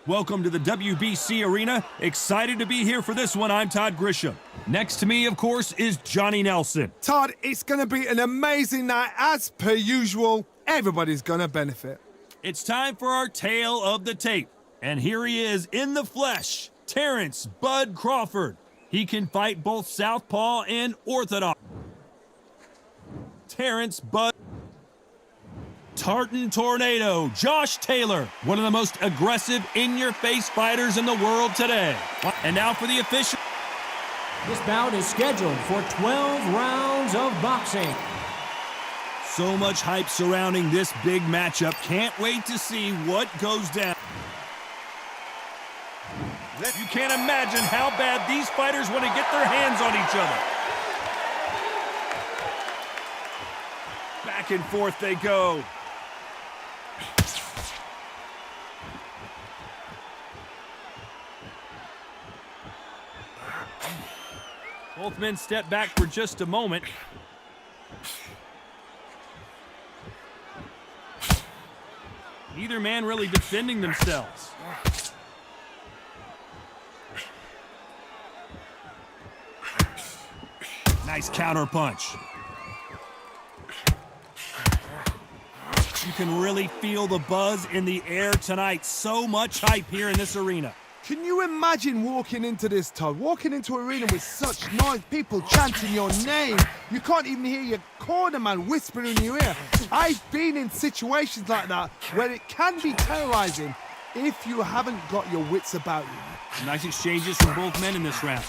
Welcome to the WBC Arena. Excited to be here for this one. I'm Todd Grisham. Next to me, of course, is Johnny Nelson. Todd, it's going to be an amazing night. As per usual, everybody's going to benefit. It's time for our tale of the tape. And here he is in the flesh, Terrence "Bud" Crawford. He can fight both southpaw and orthodox. Terrence "Bud" Tartan Tornado, Josh Taylor, one of the most aggressive, in-your-face fighters in the world today. And now for the official. This bout is scheduled for 12 rounds of boxing. So much hype surrounding this big matchup. Can't wait to see what goes down. You can't imagine how bad these fighters want to get their hands on each other. Back and forth they go. Both men step back for just a moment. Neither man really defending themselves. Nice counter punch. You can really feel the buzz in the air tonight. So much hype here in this arena. Can you imagine walking into this, Todd? Walking into an arena with such noise, people chanting your name. You can't even hear your corner man whispering in your ear. I've been in situations like that where it can be terrorizing if you haven't got your wits about you. Nice exchanges from both men in this round.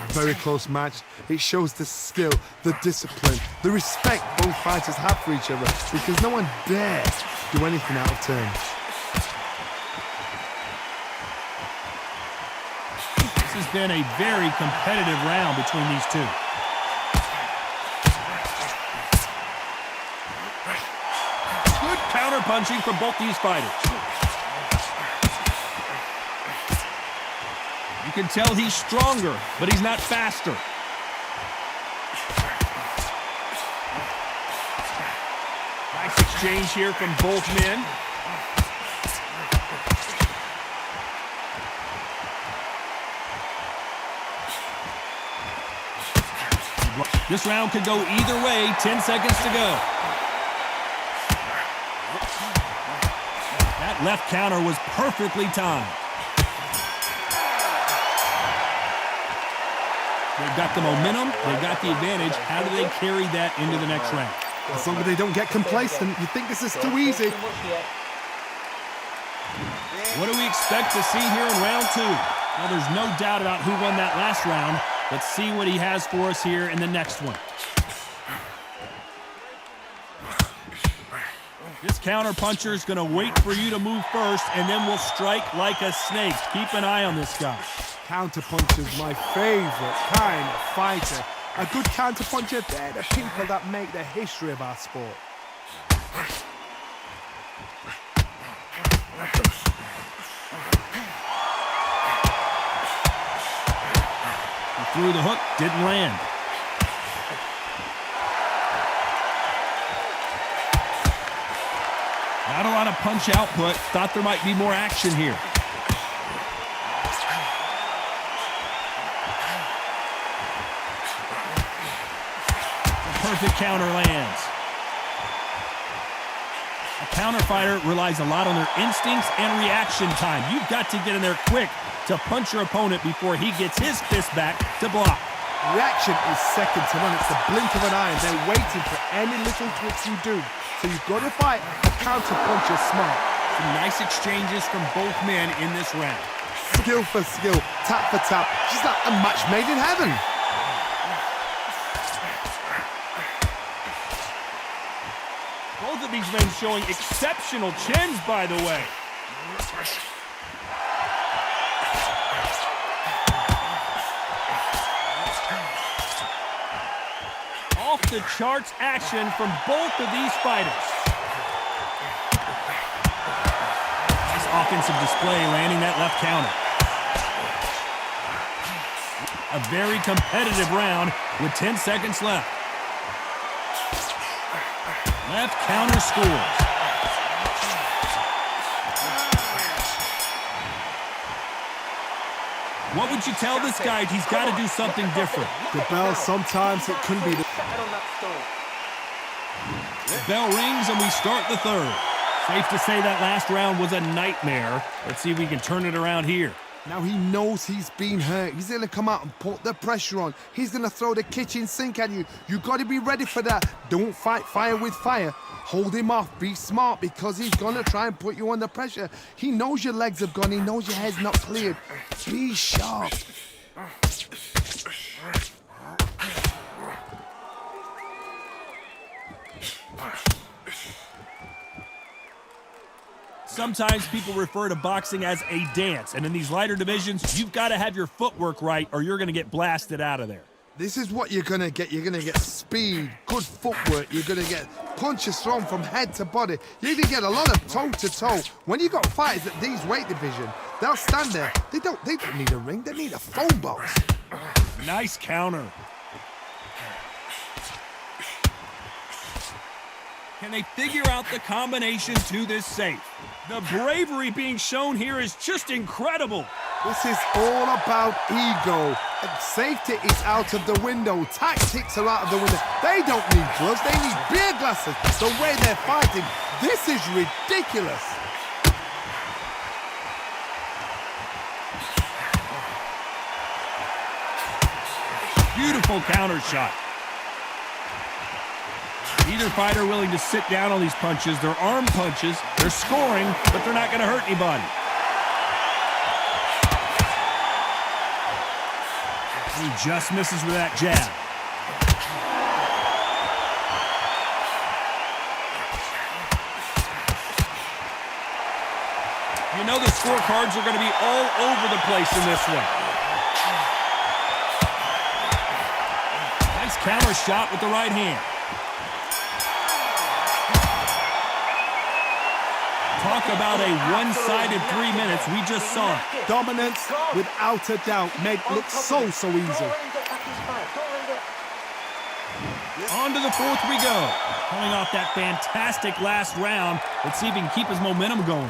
Very close match. It shows the skill, the discipline, the respect both fighters have for each other, because no one dares do anything out of turn. This has been a very competitive round between these two. Good counter punching from both these fighters. You can tell he's stronger, but he's not faster. Nice exchange here from both men. This round could go either way. 10 seconds to go. That left counter was perfectly timed. They've got the momentum. They've got the advantage. How do they carry that into the next round? As long as they don't get complacent, you think this is too easy. What do we expect to see here in round two? Well, there's no doubt about who won that last round. Let's see what he has for us here in the next one. This counter puncher is going to wait for you to move first, and then will strike like a snake. Keep an eye on this guy. Counter puncher's my favorite kind of fighter. A good counter puncher, they're the people that make the history of our sport. Through the hook, didn't land. Not a lot of punch output. Thought there might be more action here. The perfect counter lands. A counter fighter relies a lot on their instincts and reaction time. You've got to get in there quick to punch your opponent before he gets his fist back to block. Reaction is second to none. It's the blink of an eye, and they're waiting for any little tricks you do. So you've got to fight a counter puncher smart. Some nice exchanges from both men in this round. Skill for skill, tap for tap. Just like a match made in heaven. Both of these men showing exceptional chins, by the way. Off the charts action from both of these fighters. Nice offensive display, landing that left counter. A very competitive round with 10 seconds left. Left counter scores. What would you tell this guy? He's got to do something different. The bell, sometimes it can be the... The bell rings and we start the third. Safe to say that last round was a nightmare. Let's see if we can turn it around here. Now he knows he's been hurt. He's going to come out and put the pressure on. He's going to throw the kitchen sink at you. You got to be ready for that. Don't fight fire with fire. Hold him off. Be smart because he's going to try and put you under pressure. He knows your legs have gone. He knows your head's not cleared. Be sharp. Sometimes people refer to boxing as a dance, and in these lighter divisions, you've got to have your footwork right or you're going to get blasted out of there. This is what you're going to get. You're going to get speed, good footwork. You're going to get punches thrown from head to body. You're going to get a lot of toe-to-toe. When you got fighters at these weight division, they'll stand there. They don't need a ring. They need a phone box. Nice counter. Can they figure out the combination to this safe? The bravery being shown here is just incredible. This is all about ego. Safety is out of the window. Tactics are out of the window. They don't need gloves. They need beer glasses. The way they're fighting, this is ridiculous. Beautiful counter shot. Neither fighter willing to sit down on these punches. They're arm punches. They're scoring, but they're not going to hurt anybody. He just misses with that jab. You know the scorecards are going to be all over the place in this one. Nice counter shot with the right hand. Talk about a one-sided 3 minutes. We just saw it. Dominance, without a doubt, made it look so easy. On to the fourth we go. Coming off that fantastic last round. Let's see if he can keep his momentum going.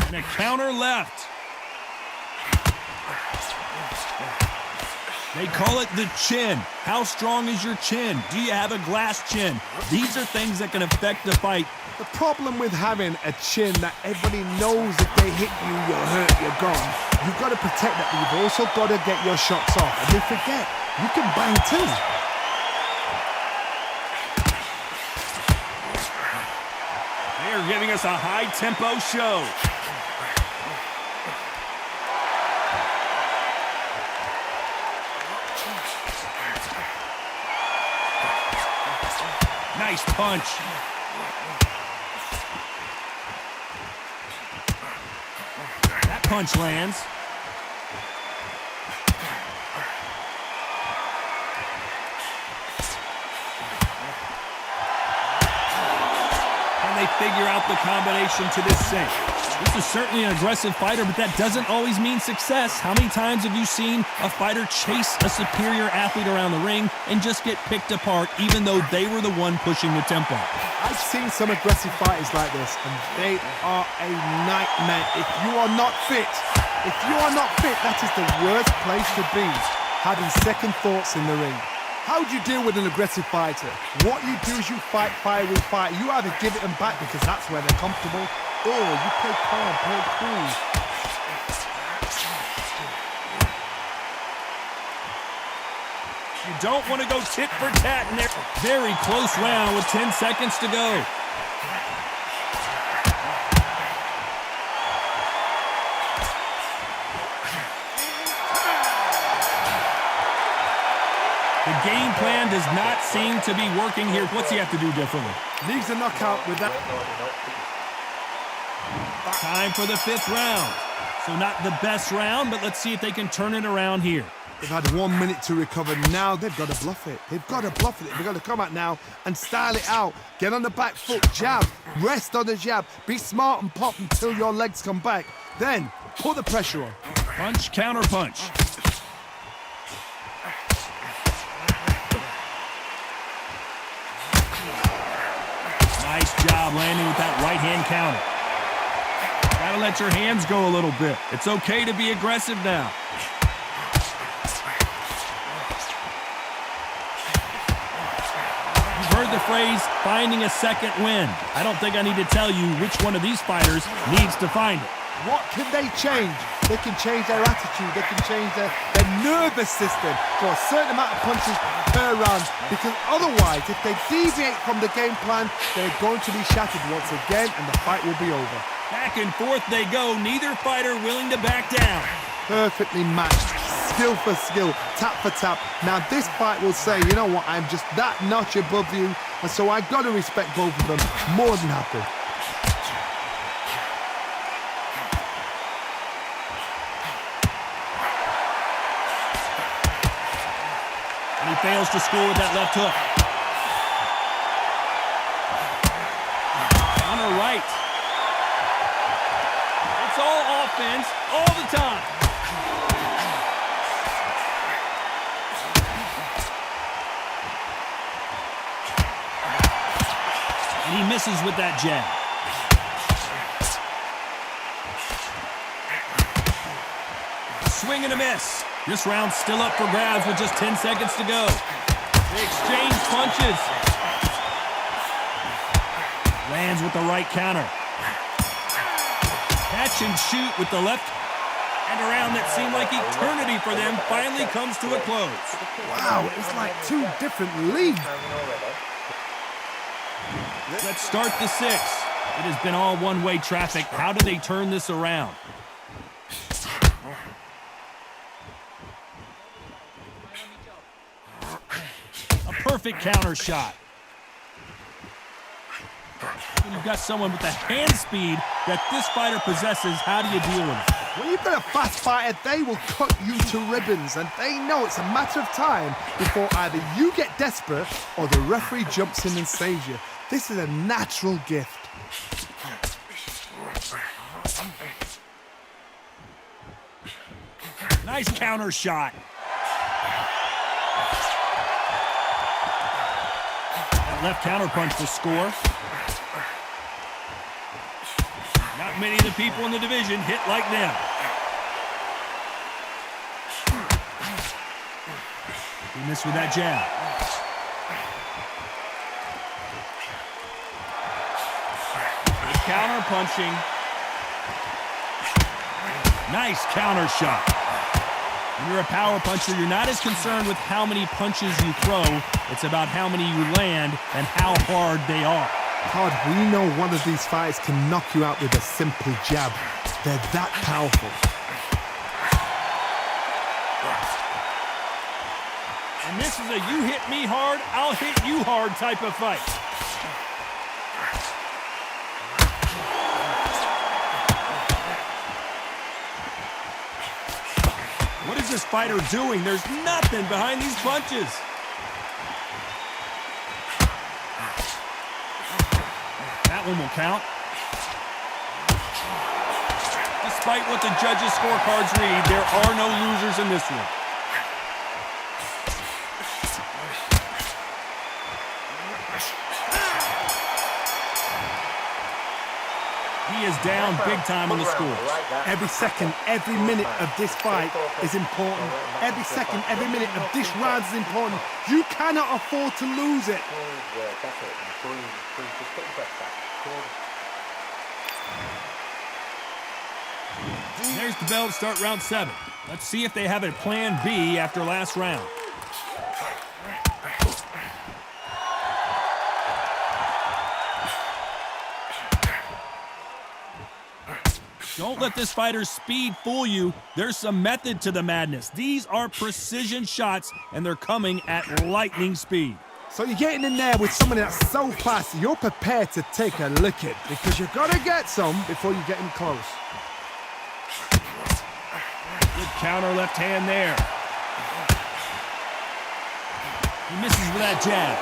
And a counter left. They call it the chin. How strong is your chin? Do you have a glass chin? These are things that can affect the fight. The problem with having a chin that everybody knows if they hit you, you're hurt, you're gone. You've got to protect that, but you've also got to get your shots off. And don't forget, you can bang too. They are giving us a high-tempo show. Nice punch. That punch lands. And they figure out the combination to this sink. This is certainly an aggressive fighter, but that doesn't always mean success. How many times have you seen a fighter chase a superior athlete around the ring and just get picked apart even though they were the one pushing the tempo? I've seen some aggressive fighters like this, and they are a nightmare. If you are not fit, that is the worst place to be, having second thoughts in the ring. How do you deal with an aggressive fighter? What you do is you fight fire with fire. You either give it them back because that's where they're comfortable, or you play calm, play cool. You don't want to go tit for tat in there. Very close round with 10 seconds to go. The game plan does not seem to be working here. What's he have to do differently? Leaves a knockout with that. Time for the fifth round. So not the best round, but let's see if they can turn it around here. They've had 1 minute to recover. Now they've got to bluff it. They've got to bluff it. They've got to come out now and style it out. Get on the back foot, jab, rest on the jab. Be smart and pop until your legs come back. Then put the pressure on. Punch, counter punch. Nice job landing with that right hand counter. Gotta let your hands go a little bit. It's okay to be aggressive now. You've heard the phrase, finding a second wind. I don't think I need to tell you which one of these fighters needs to find it. What can they change? They can change their attitude. They can change their nervous system for a certain amount of punches per round. Because otherwise, if they deviate from the game plan, they're going to be shattered once again and the fight will be over. Back and forth they go, neither fighter willing to back down. Perfectly matched, skill for skill, tap for tap. Now this fight will say, you know what, I'm just that notch above you, and so I've got to respect both of them more than happy. And he fails to score with that left hook. On the right. It's all offense, all the time. And he misses with that jab. Swing and a miss. This round's still up for grabs with just 10 seconds to go. They exchange punches. Lands with the right counter. Catch and shoot with the left. And a round that seemed like eternity for them finally comes to a close. Wow, it's like two different leagues. Let's start the sixth. It has been all one-way traffic. How do they turn this around? A perfect counter shot. When you've got someone with the hand speed that this fighter possesses, how do you deal with it? When you've got a fast fighter, they will cut you to ribbons, and they know it's a matter of time before either you get desperate or the referee jumps in and saves you. This is a natural gift. Nice counter shot. That left counter punch will score. Not many of the people in the division hit like them. He missed with that jab. Good counter punching. Nice counter shot. When you're a power puncher, you're not as concerned with how many punches you throw. It's about how many you land and how hard they are. Todd, we know one of these fights can knock you out with a simple jab. They're that powerful. And this is a you hit me hard, I'll hit you hard type of fight. What is this fighter doing? There's nothing behind these punches. That one will count. Despite what the judges' scorecards read, there are no losers in this one. He is down big time on the scores. Every second, every minute of this fight is important. Every second, every minute of this round is important. You cannot afford to lose it. There's the bell to start round 7. Let's see if they have a plan B after last round. Don't let this fighter's speed fool you. There's some method to the madness. These are precision shots, and they're coming at lightning speed. So you're getting in there with someone that's so fast, you're prepared to take a licking because you've got to get some before you get in close. Good counter left hand there. He misses with that jab.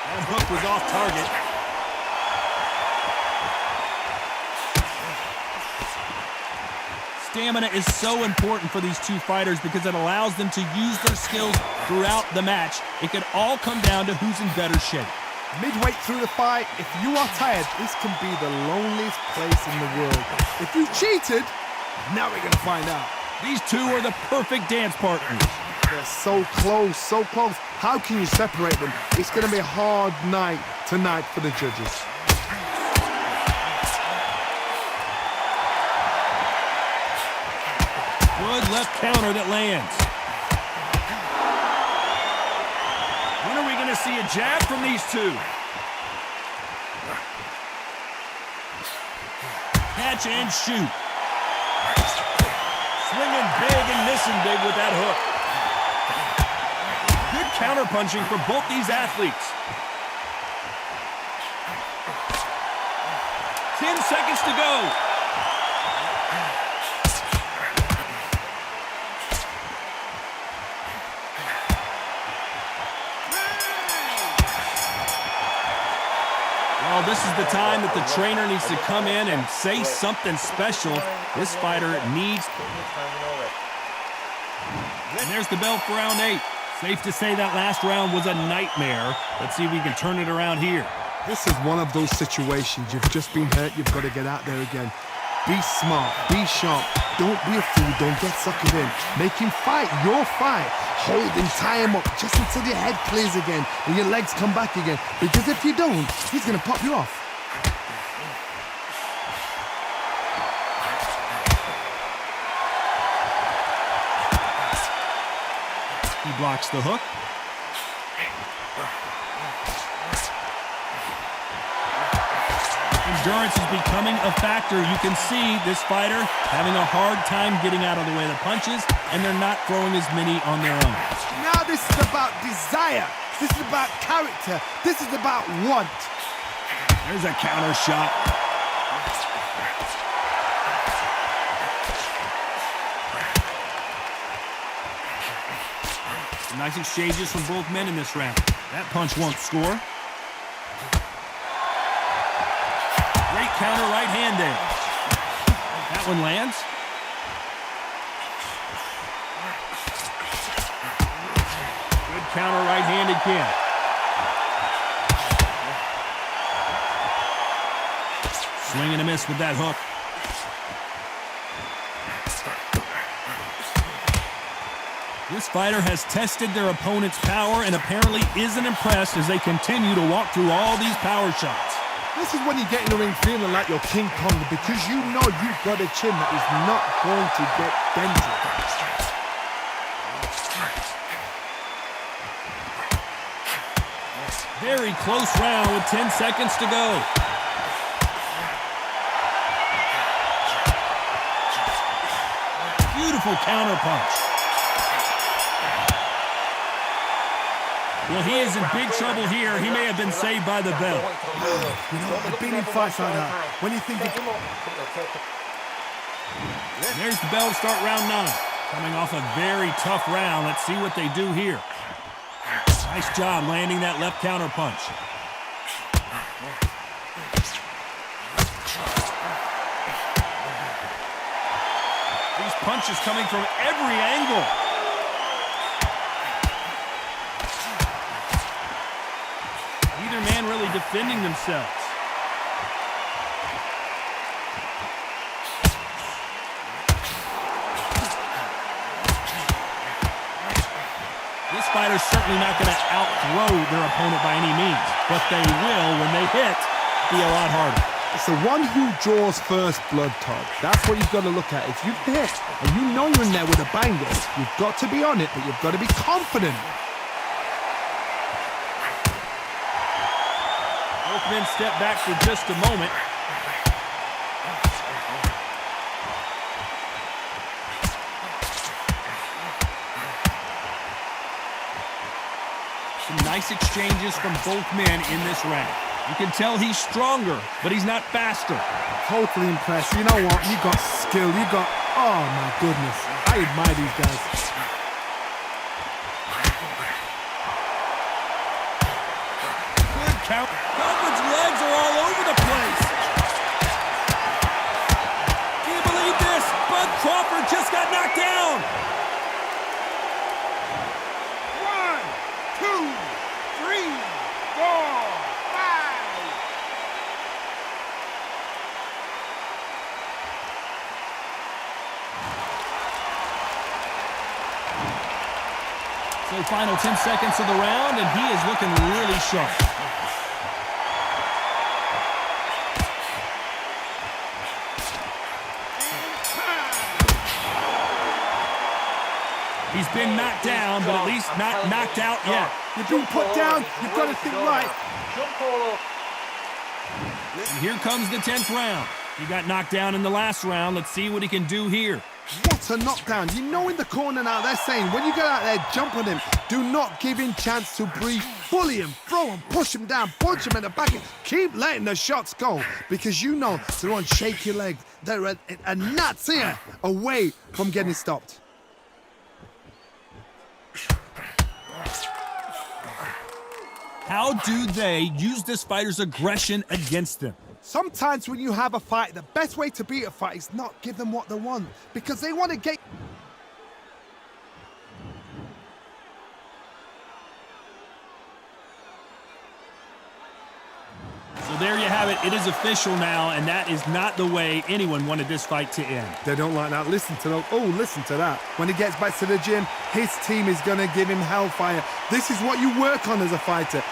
That hook was off target. Stamina is so important for these two fighters because it allows them to use their skills throughout the match. It could all come down to who's in better shape. Midway through the fight, if you are tired, this can be the loneliest place in the world. If you cheated, now we're going to find out. These two are the perfect dance partners. They're so close, so close. How can you separate them? It's going to be a hard night tonight for the judges. Good left counter that lands. When are we going to see a jab from these two? Catch and shoot. Swinging big and missing big with that hook. Good counter punching for both these athletes. 10 seconds to go. Well, this is the time that the trainer needs to come in and say something special. This fighter needs... And there's the bell for round 8. Safe to say that last round was a nightmare. Let's see if we can turn it around here. This is one of those situations. You've just been hurt. You've got to get out there again. Be smart. Be sharp. Don't be a fool. Don't get suckered in. Make him fight your fight. Hold him, tie him up just until your head clears again and your legs come back again. Because if you don't, he's going to pop you off. He blocks the hook. Endurance is becoming a factor. You can see this fighter having a hard time getting out of the way of the punches, and they're not throwing as many on their own. Now this is about desire. This is about character. This is about want. There's a counter shot. Nice exchanges from both men in this round. That punch won't score. Great counter right hand there. That one lands. Good counter right hand again. Swing and a miss with that hook. This fighter has tested their opponent's power and apparently isn't impressed as they continue to walk through all these power shots. This is when you get in the ring feeling like you're King Kong because you know you've got a chin that is not going to get dented. Very close round with 10 seconds to go. Beautiful counter punch. Well, he is in big trouble here. He may have been saved by the bell. You know, I've been in fights like that. When you think There's the bell to start round 9. Coming off a very tough round. Let's see what they do here. Nice job landing that left counter punch. These punches coming from every angle. Neither man really defending themselves. This fighter's certainly not going to outthrow their opponent by any means, but they will, when they hit, be a lot harder. it's the one who draws first blood, Todd. That's what you've got to look at. If you hit and you know you're in there with a banger, you've got to be on it, but you've got to be confident. Both men step back for just a moment. Some nice exchanges from both men in this round. You can tell he's stronger, but he's not faster. Totally impressed. You know what? You got skill. You got... Oh, my goodness. I admire these guys. Good count. Crawford's legs are all over the place. Can you believe this? Bud Crawford just got knocked down. 1, 2, 3, 4, 5. So final 10 seconds of the round, and he is looking really sharp. He's been knocked down, but at least not knocked out yet. You've been put down. You've got to think right. And here comes the 10th round. He got knocked down in the last round. Let's see what he can do here. What a knockdown. You know in the corner now they're saying when you get out there, jump on him. Do not give him chance to breathe. Bully him, throw him, push him down, punch him in the back. Keep letting the shots go because you know they're on shaky leg. They're a gnat's ear away from getting stopped. How do they use this fighter's aggression against them? Sometimes when you have a fight, the best way to beat a fight is not give them what they want because they want to get... So there you have it. It is official now, and that is not the way anyone wanted this fight to end. They don't like that. Listen to them. Oh, listen to that. When he gets back to the gym, his team is going to give him hellfire. This is what you work on as a fighter.